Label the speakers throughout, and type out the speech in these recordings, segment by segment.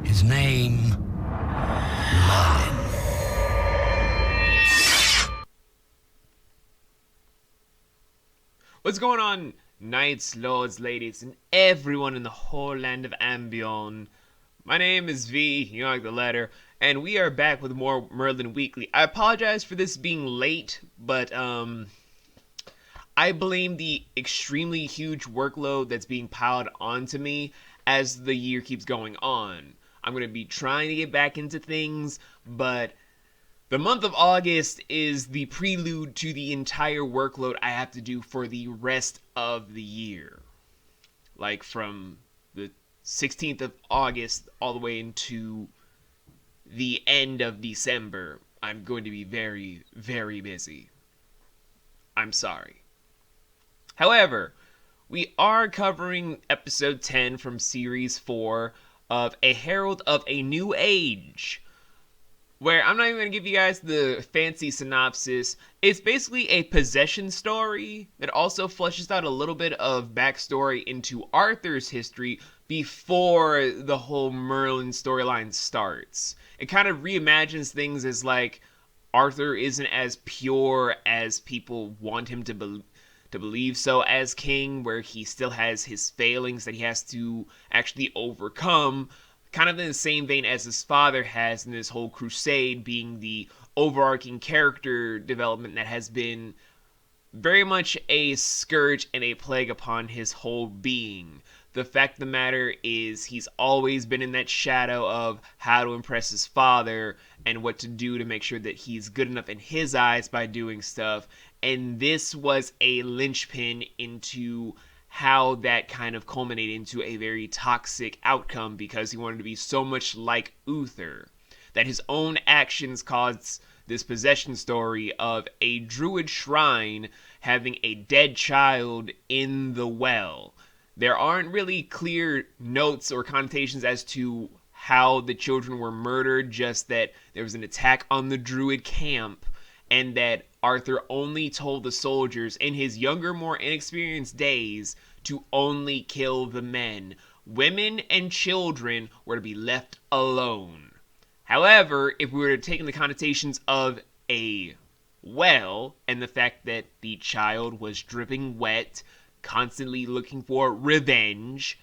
Speaker 1: His name, Merlin.
Speaker 2: What's going on, knights, lords, ladies, and everyone in the whole land of Ambion? My name is V, you know, like the letter, and we are back with more Merlin Weekly. I apologize for this being late, but I blame the extremely huge workload that's being piled onto me as the year keeps going on. I'm going to be trying to get back into things, but the month of August is the prelude to the entire workload I have to do for the rest of the year. Like from the 16th of August all the way into the end of December, I'm going to be very, very busy. I'm sorry. However, we are covering episode 10 from series 4 of A Herald of a New Age, where I'm not even going to give you guys the fancy synopsis. It's basically a possession story that also fleshes out a little bit of backstory into Arthur's history before the whole Merlin storyline starts. It kind of reimagines things as like Arthur isn't as pure as people want him to believe so as king, where he still has his failings that he has to actually overcome, kind of in the same vein as his father has in this whole crusade, being the overarching character development that has been very much a scourge and a plague upon his whole being. The fact of the matter is, he's always been in that shadow of how to impress his father and what to do to make sure that he's good enough in his eyes by doing stuff. And this was a linchpin into how that kind of culminated into a very toxic outcome, because he wanted to be so much like Uther that his own actions caused this possession story of a druid shrine having a dead child in the well. There aren't really clear notes or connotations as to how the children were murdered, just that there was an attack on the druid camp, and that Arthur only told the soldiers in his younger, more inexperienced days to only kill the men. Women and children were to be left alone. However, if we were to take in the connotations of a well, and the fact that the child was dripping wet, constantly looking for revenge,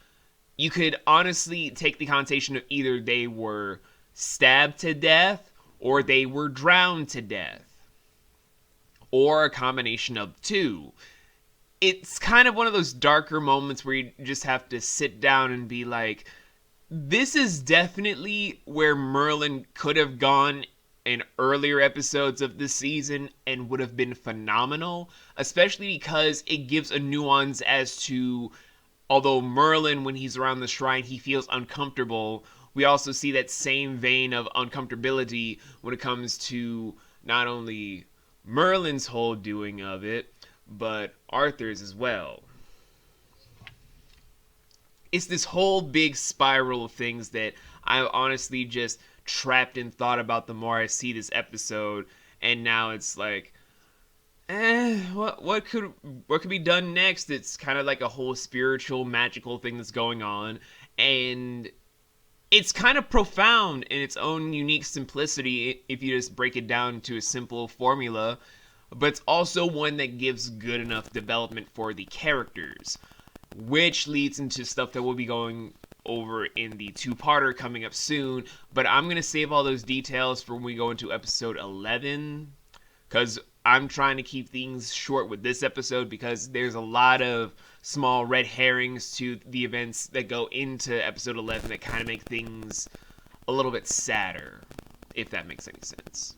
Speaker 2: you could honestly take the connotation of either they were stabbed to death or they were drowned to death, or a combination of the two. It's kind of one of those darker moments where you just have to sit down and be like, this is definitely where Merlin could have gone in earlier episodes of this season and would have been phenomenal, especially because it gives a nuance as to, although Merlin, when he's around the shrine, he feels uncomfortable, we also see that same vein of uncomfortability when it comes to not only Merlin's whole doing of it, but Arthur's as well. It's this whole big spiral of things that I honestly just trapped and thought about the more I see this episode, and now it's like, what could be done next? It's kind of like a whole spiritual, magical thing that's going on, and it's kind of profound in its own unique simplicity if you just break it down to a simple formula, but it's also one that gives good enough development for the characters, which leads into stuff that we'll be going over in the two-parter coming up soon. But I'm going to save all those details for when we go into episode 11, because I'm trying to keep things short with this episode, because there's a lot of small red herrings to the events that go into episode 11 that kind of make things a little bit sadder, if that makes any sense.